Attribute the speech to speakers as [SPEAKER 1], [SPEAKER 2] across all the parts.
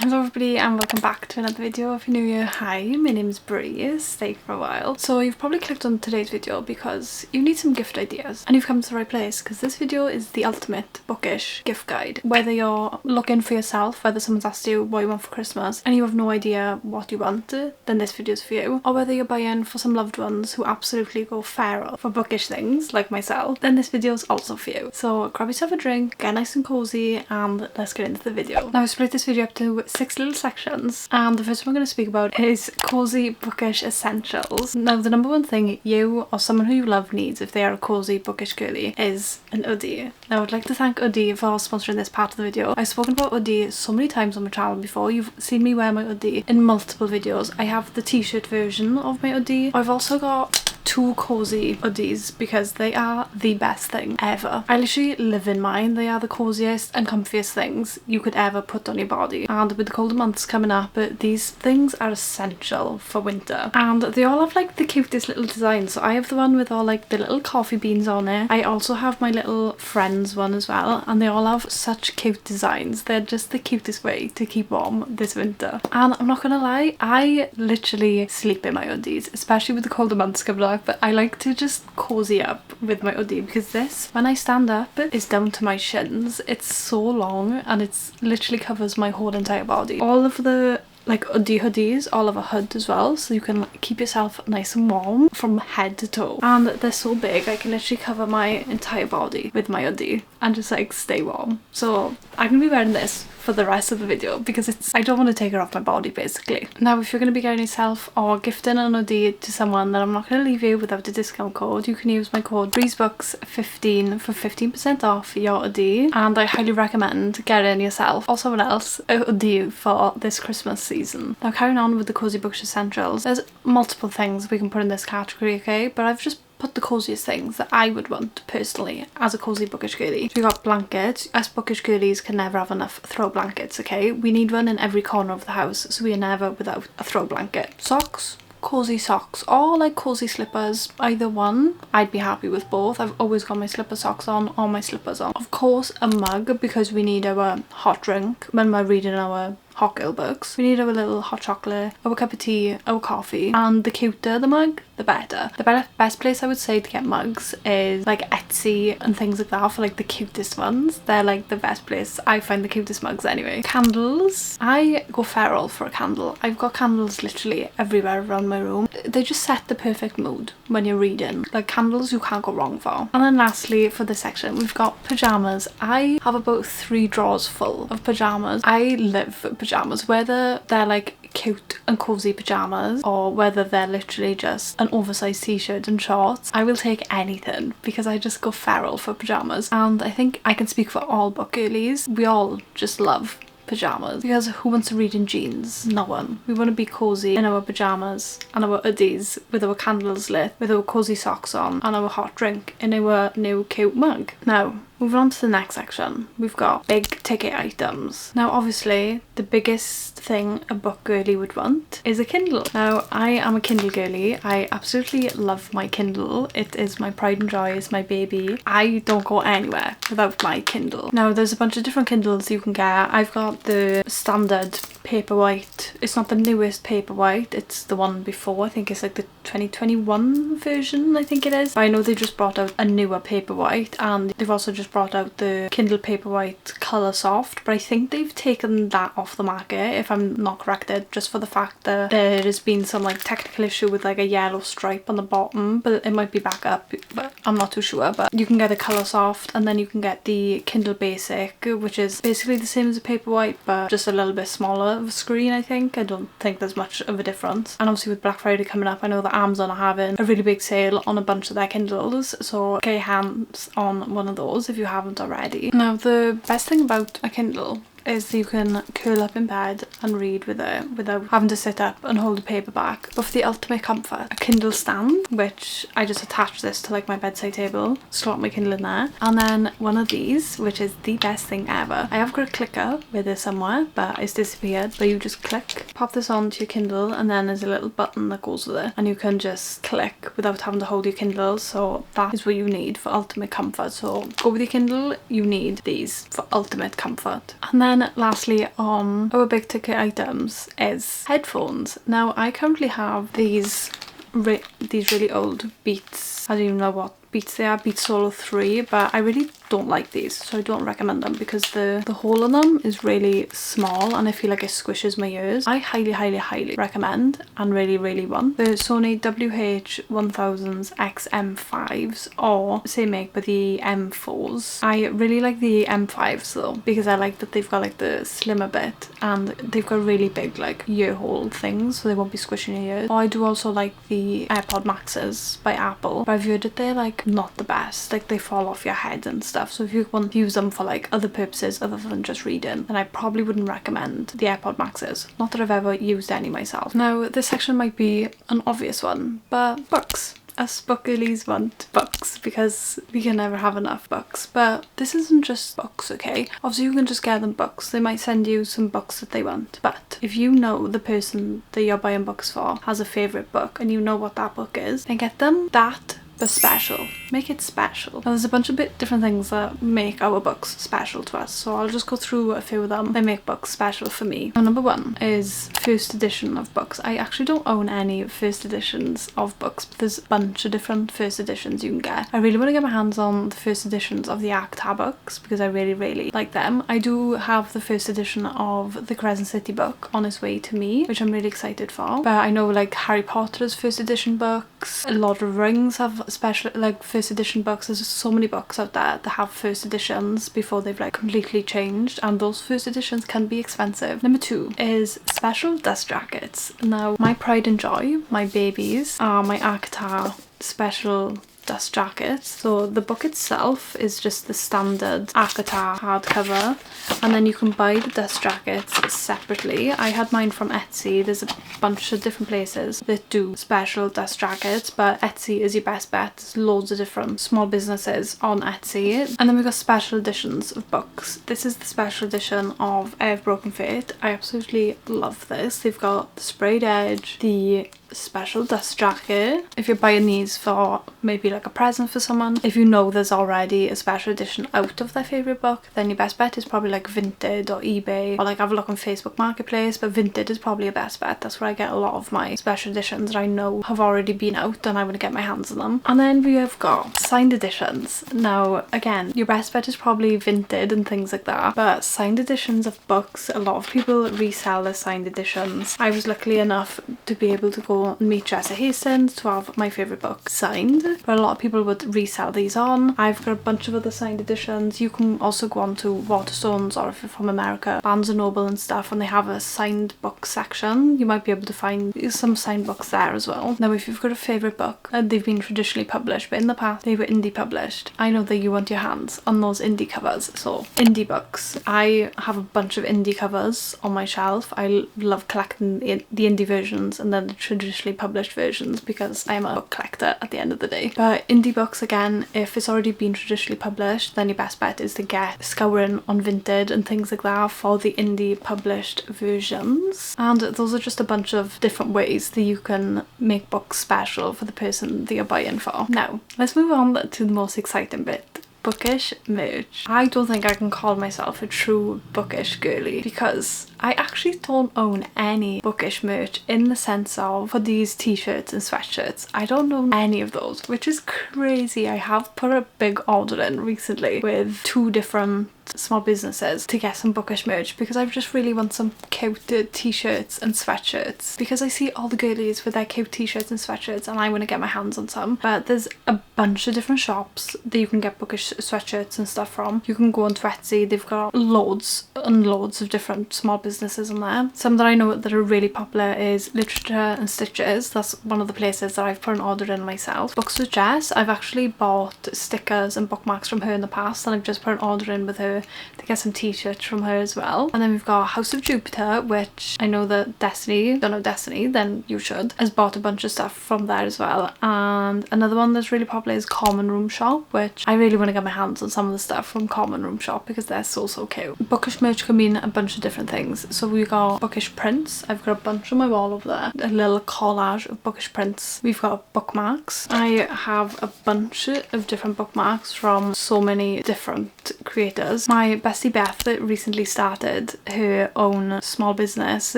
[SPEAKER 1] Hello everybody and welcome back to another video. If you're new here, hi, my name is Bree, stay for a while. So you've probably clicked on today's video because you need some gift ideas and you've come to the right place because this video is the ultimate bookish gift guide. Whether you're looking for yourself, whether someone's asked you what you want for Christmas and you have no idea what you want, then this video is for you. Or whether you're buying for some loved ones who absolutely go feral for bookish things like myself, then this video is also for you. So grab yourself a drink, get nice and cozy and let's get into the video. Now I split this video up to 6 little sections and the first one I'm going to speak about is cozy bookish essentials. Now the number one thing you or someone who you love needs if they are a cozy bookish girly is an oodie. Now I'd like to thank oodie for sponsoring this part of the video. I've spoken about oodie so many times on my channel before. You've seen me wear my oodie in multiple videos. I have the t-shirt version of my oodie. I've also got 2 cozy oodies because they are the best thing ever. I literally live in mine. They are the coziest and comfiest things you could ever put on your body, and with the colder months coming up these things are essential for winter and they all have like the cutest little designs. So I have the one with all like the little coffee beans on it. I also have my little friends one as well and they all have such cute designs. They're just the cutest way to keep warm this winter, and I'm not gonna lie, I literally sleep in my oodies, especially with the colder months coming up. But I like to just cozy up with my oodie because this, when I stand up, is down to my shins. It's so long and it's literally covers my whole entire body. All of the like oodie hoodies all have a hood as well, so you can keep yourself nice and warm from head to toe, and they're so big I can literally cover my entire body with my oodie and just like stay warm. So I'm gonna be wearing this for the rest of the video because I don't want to take it off my body basically. Now if you're going to be getting yourself or gifting an oodie to someone, then I'm not going to leave you without a discount code. You can use my code BreezeBooks15 for 15% off your oodie, and I highly recommend getting yourself or someone else a oodie for this Christmas season. Now carrying on with the cozy bookish essentials, there's multiple things we can put in this category, okay, but I've just put the coziest things that I would want personally as a cozy bookish girly. So we got blankets. Us bookish girlies can never have enough throw blankets, okay? We need one in every corner of the house, so we are never without a throw blanket. Socks. Cozy socks or like cozy slippers, either one. I'd be happy with both. I've always got my slipper socks on or my slippers on. Of course a mug because we need our hot drink when we're reading our hot girl books. We need our little hot chocolate, our cup of tea, our coffee, and the cuter the mug the better. The best place I would say to get mugs is like Etsy and things like that for like the cutest ones. They're like the best place. I find the cutest mugs anyway. Candles. I go feral for a candle. I've got candles literally everywhere around my room. They just set the perfect mood when you're reading. Like candles you can't go wrong for. And then lastly for this section we've got pyjamas. I have about 3 drawers full of pyjamas. I live for pyjamas, whether they're like cute and cozy pyjamas or whether they're literally just an oversized t-shirt and shorts. I will take anything because I just go feral for pyjamas, and I think I can speak for all book girlies. We all just love pyjamas because who wants to read in jeans? No one. We want to be cozy in our pyjamas and our oodies with our candles lit, with our cozy socks on and our hot drink in our new cute mug. Now moving on to the next section, we've got big ticket items. Now obviously the biggest thing a book girly would want is a Kindle. Now I am a Kindle girly. I absolutely love my Kindle. It is my pride and joy, it's my baby. I don't go anywhere without my Kindle. Now there's a bunch of different Kindles you can get. I've got the standard Paperwhite. It's not the newest Paperwhite, it's the one before. I think it's like the 2021 version, I think it is. But I know they just brought out a newer Paperwhite and they've also just brought out the Kindle Paperwhite Colour Soft, but I think they've taken that off the market if I'm not corrected, just for the fact that there has been some like technical issue with like a yellow stripe on the bottom, but it might be back up, but I'm not too sure. But you can get the Colour Soft and then you can get the Kindle Basic, which is basically the same as a Paperwhite but just a little bit smaller of a screen. I don't think there's much of a difference. And obviously with Black Friday coming up, I know that Amazon are having a really big sale on a bunch of their Kindles, so get your hands on one of those if you haven't already. Now the best thing about a Kindle is you can curl up in bed and read with it without having to sit up and hold a paperback. But for the ultimate comfort, a Kindle stand, which I just attach this to like my bedside table, slot my Kindle in there, and then one of these, which is the best thing ever. I have got a clicker with it somewhere but it's disappeared, but you just click, pop this onto your Kindle, and then there's a little button that goes with it and you can just click without having to hold your Kindle. So that is what you need for ultimate comfort. So go with your Kindle, you need these for ultimate comfort. And then then lastly on our big ticket items is headphones. Now I currently have these really old Beats. I don't even know what Beats they are, Beats Solo 3, but I really don't like these, so I don't recommend them because the hole in them is really small and I feel like it squishes my ears. I highly recommend and really want the Sony WH-1000s XM5s, or same make but the M4s. I really like the M5s though because I like that they've got like the slimmer bit and they've got really big like ear hole things so they won't be squishing your ears. Or I do also like the AirPod Maxes by Apple, but I've heard that they're like not the best, like they fall off your head and stuff, so if you want to use them for like other purposes other than just reading, then I probably wouldn't recommend the AirPod Maxes. Not that I've ever used any myself. Now this section might be an obvious one, but books. Us book girlies want books because we can never have enough books. But this isn't just books, okay? Obviously you can just get them books. They might send you some books that they want. But if you know the person that you're buying books for has a favourite book and you know what that book is, then get them that, but special. Make it special. Now there's a bunch of different things that make our books special to us, so I'll just go through a few of them that make books special for me. Now, number one is first edition of books. I actually don't own any first editions of books, but there's a bunch of different first editions you can get. I really want to get my hands on the first editions of the ACTA books because I really like them. I do have the first edition of the Crescent City book on its way to me, which I'm really excited for. But I know like Harry Potter's first edition books, Lord of the Rings have special like first edition books. There's so many books out there that have first editions before they've like completely changed, and those first editions can be expensive. Number two is special dust jackets. Now my pride and joy, my babies, are my ACTA special dust jackets. So the book itself is just the standard ACTA hardcover, and then you can buy the dust jackets separately. I had mine from Etsy. There's a bunch of different places that do special dust jackets, but Etsy is your best bet. There's loads of different small businesses on Etsy. And then we've got special editions of books. This is the special edition of I Have Broken Fate. I absolutely love this. They've got the sprayed edge, the special dust jacket. If you're buying these for maybe like a present for someone, if you know there's already a special edition out of their favourite book, then your best bet is probably like Vinted or eBay, or like have a look on Facebook Marketplace. But Vinted is probably a best bet. That's where I get a lot of my special editions that I know have already been out and I want to get my hands on them. And then we have got signed editions. Now again, your best bet is probably Vinted and things like that, but signed editions of books, a lot of people resell their signed editions. I was lucky enough to be able to go and meet Jessa Hastings to have my favourite book signed, but a lot of people would resell these on. I've got a bunch of other signed editions. You can also go on to Waterstones, or if you're from America, Barnes & Noble and stuff, and they have a signed book section. You might be able to find some signed books there as well. Now if you've got a favourite book, they've been traditionally published, but in the past they were indie published, I know that you want your hands on those indie covers. So indie books, I have a bunch of indie covers on my shelf. I love collecting the indie versions and then the traditionally published versions because I'm a book collector at the end of the day. But indie books, again, if it's already been traditionally published, then your best bet is to get scouring on Vinted and things like that for the indie published versions. And those are just a bunch of different ways that you can make books special for the person that you're buying for. Now let's move on to the most exciting bit. Bookish merch. I don't think I can call myself a true bookish girly because I actually don't own any bookish merch in the sense of for these t-shirts and sweatshirts. I don't own any of those, which is crazy. I have put a big order in recently with 2 different small businesses to get some bookish merch because I just really want some cute t-shirts and sweatshirts because I see all the girlies with their cute t-shirts and sweatshirts and I want to get my hands on some. But there's a bunch of different shops that you can get bookish sweatshirts and stuff from. You can go onto Etsy. They've got loads and loads of different small businesses on there. Some that I know that are really popular is Literature and Stitches. That's one of the places that I've put an order in myself. Books with Jess, I've actually bought stickers and bookmarks from her in the past and I've just put an order in with her to get some t-shirts from her as well. And then we've got House of Jupiter, which I know that Destiny, don't know Destiny, then you should, has bought a bunch of stuff from there as well. And another one that's really popular is Common Room Shop, which I really want to get my hands on some of the stuff from Common Room Shop because they're so cute. Bookish merch can mean a bunch of different things. things. So we got bookish prints. I've got a bunch on my wall over there. A little collage of bookish prints. We've got bookmarks. I have a bunch of different bookmarks from so many different creators. My bestie Beth recently started her own small business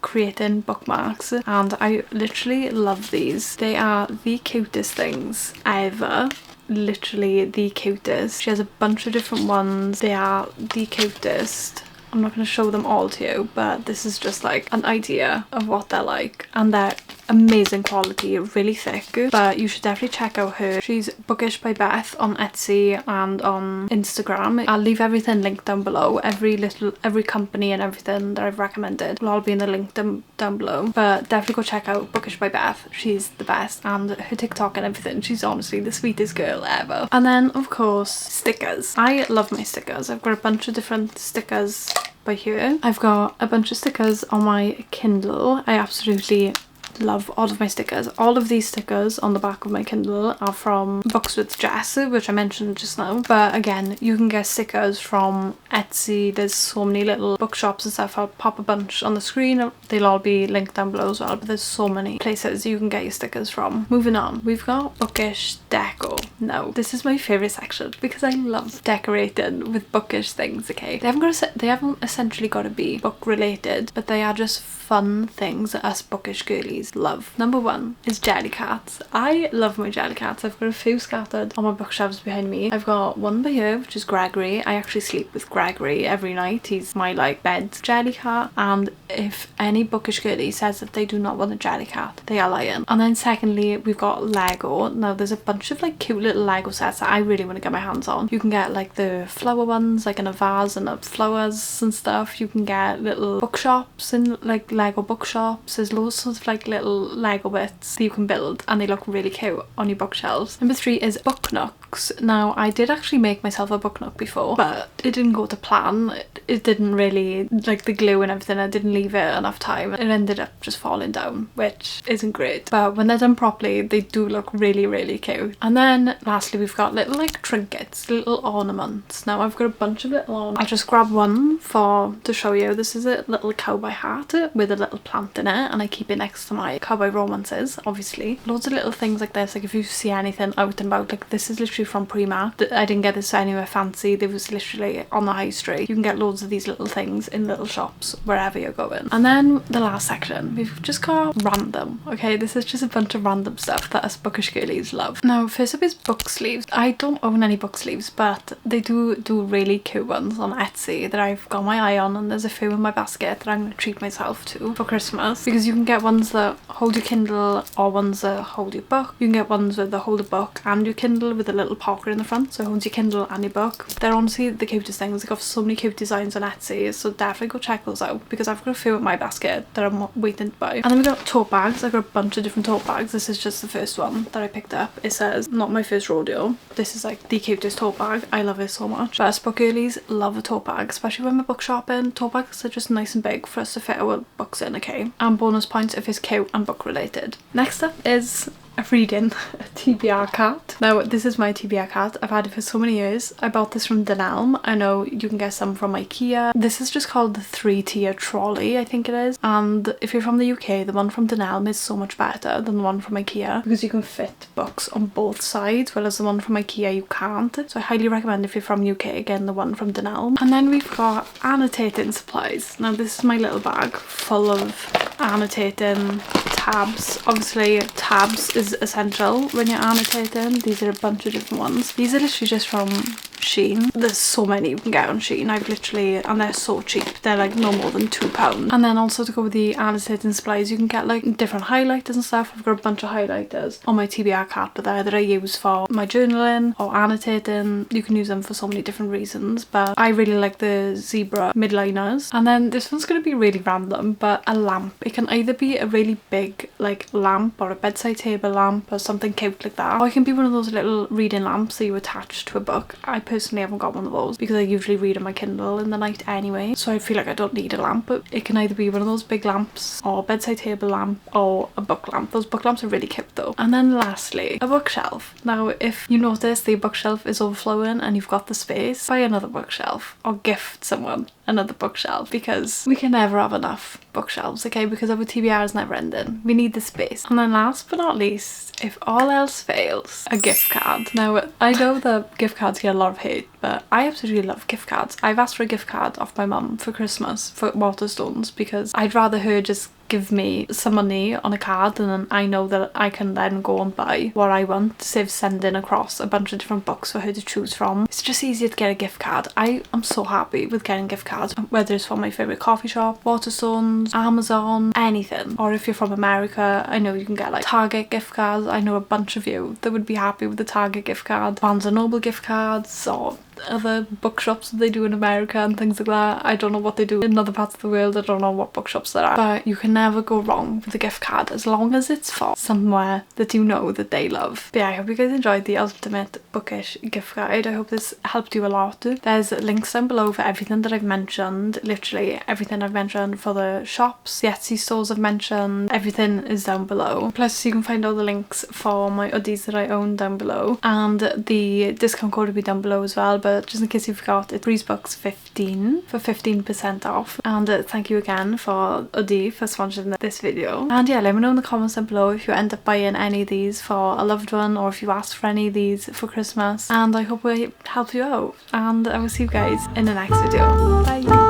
[SPEAKER 1] creating bookmarks, and I literally love these. They are the cutest things ever. Literally the cutest. She has a bunch of different ones. They are the cutest. I'm not going to show them all to you, but this is just like an idea of what they're like, and they're amazing quality, really thick, but you should definitely check out her. She's Bookish by Beth on Etsy and on Instagram. I'll leave everything linked down below. Every company and everything that I've recommended will all be in the link down below, but definitely go check out Bookish by Beth. She's the best, and her TikTok and everything, she's honestly the sweetest girl ever. And then of course stickers. I love my stickers. I've got a bunch of different stickers by here. I've got a bunch of stickers on my Kindle. I absolutely love all of my stickers. All of these stickers on the back of my Kindle are from Books with Jess, which I mentioned just now, but again, you can get stickers from Etsy. There's so many little bookshops and stuff. I'll pop a bunch on the screen. They'll all be linked down below as well, but there's so many places you can get your stickers from. Moving on, we've got Bookish Decor. Now this is my favorite section because I love decorating with bookish things. Okay, they haven't essentially got to be book related, but they are just fun things that us bookish girlies love. Number one is jelly cats. I love my jelly cats. I've got a few scattered on my bookshelves behind me. I've got one by here, which is Gregory. I actually sleep with Gregory every night. He's my like bed jelly cat, and if any bookish girlie says that they do not want a jelly cat, they are lying. And then secondly, we've got Lego. Now there's a bunch of like cute little Lego sets that I really want to get my hands on. You can get like the flower ones, like in a vase and flowers and stuff. You can get little bookshops and like Lego bookshops. There's loads of like little Lego bits that you can build, and they look really cute on your bookshelves. Number three is book nooks. Now I did actually make myself a book nook before, but it didn't go to plan. It didn't really, like the glue and everything, I didn't leave it enough time. It ended up just falling down, which isn't great, but when they're done properly they do look really, really cute. And then lastly, we've got little like trinkets, little ornaments. Now I've got a bunch of little ornaments. I'll just grab one to show you. This is a little cowboy hat with a little plant in it, and I keep it next to my cowboy romances, obviously. Loads of little things like this, like if you see anything out and about, like this is literally from Primark. I didn't get this anywhere fancy. There was literally on the high street. You can get loads of these little things in little shops wherever you're going. And then the last section, we've just got random. Okay, this is just a bunch of random stuff that us bookish girlies love. Now first up is book sleeves. I don't own any book sleeves, but they do really cute ones on Etsy that I've got my eye on, and there's a few in my basket that I'm going to treat myself to for Christmas, because you can get ones that hold your Kindle or ones that hold your book. You can get ones that hold a book and your Kindle with a little pocket in the front, so it holds your Kindle and your book. They're honestly the cutest things. They've got so many cute designs on Etsy, so definitely go check those out, because I've got a few in my basket that I'm waiting to buy. And then we've got tote bags. I've got a bunch of different tote bags. This is just the first one that I picked up. It says not my first rodeo. This is like the cutest tote bag. I love it so much. But us book girlies love a tote bag, especially when we're book shopping. Tote bags are just nice and big for us to fit our books in, okay? And bonus points if it's cute and book related. Next up is reading a TBR cat. Now this is my TBR cat. I've had it for so many years. I bought this from Dunelm. I know you can get some from IKEA. This is just called the 3-tier trolley, I think it is. And if you're from the UK, the one from Dunelm is so much better than the one from IKEA, because you can fit books on both sides, whereas the one from IKEA you can't. So I highly recommend, if you're from UK, again, the one from Dunelm. And then we've got annotating supplies. Now this is my little bag full of annotating tabs. Obviously tabs is essential when you're annotating. These are a bunch of different ones. These are literally just from Shein. There's so many you can get on Shein. And they're so cheap. They're like no more than £2. And then also, to go with the annotating supplies, you can get like different highlighters and stuff. I've got a bunch of highlighters on my TBR cat there that I use for my journaling or annotating. You can use them for so many different reasons, but I really like the zebra midliners. And then this one's going to be really random, but a lamp. It can either be a really big like lamp or a bedside table lamp or something cute like that, or it can be one of those little reading lamps that you attach to a book. I personally haven't got one of those because I usually read on my Kindle in the night anyway, so I feel like I don't need a lamp. But it can either be one of those big lamps or bedside table lamp or a book lamp. Those book lamps are really cute though. And then lastly, a bookshelf. Now if you notice the bookshelf is overflowing and you've got the space, buy another bookshelf or gift someone another bookshelf, because we can never have enough bookshelves, okay, because our TBR is never ending. We need the space. And then last but not least, if all else fails, a gift card. Now I know that gift cards get a lot of hate, but I absolutely love gift cards. I've asked for a gift card off my mum for Christmas for Waterstones because I'd rather her just give me some money on a card and then I know that I can then go and buy what I want, save sending across a bunch of different books for her to choose from. It's just easier to get a gift card. I am so happy with getting gift cards, whether it's from my favourite coffee shop, Waterstones, Amazon, anything. Or if you're from America, I know you can get like Target gift cards. I know a bunch of you that would be happy with the Target gift card, Barnes & Noble gift cards, or other bookshops that they do in America and things like that. I don't know what they do in other parts of the world. I don't know what bookshops there are, but you can never go wrong with a gift card as long as it's for somewhere that you know that they love. But yeah, I hope you guys enjoyed the ultimate bookish gift guide. I hope this helped you a lot. There's links down below for everything that I've mentioned, literally everything I've mentioned, for the shops, the Etsy stores I've mentioned, everything is down below. Plus you can find all the links for my hoodies that I own down below, and the discount code will be down below as well. But just in case you forgot, it's BreezeBooks15 for 15% off. And thank you again for oodie for sponsoring this video. And yeah, let me know in the comments down below if you end up buying any of these for a loved one, or if you asked for any of these for Christmas. And I hope I help you out, and I will see you guys in the next video. Bye!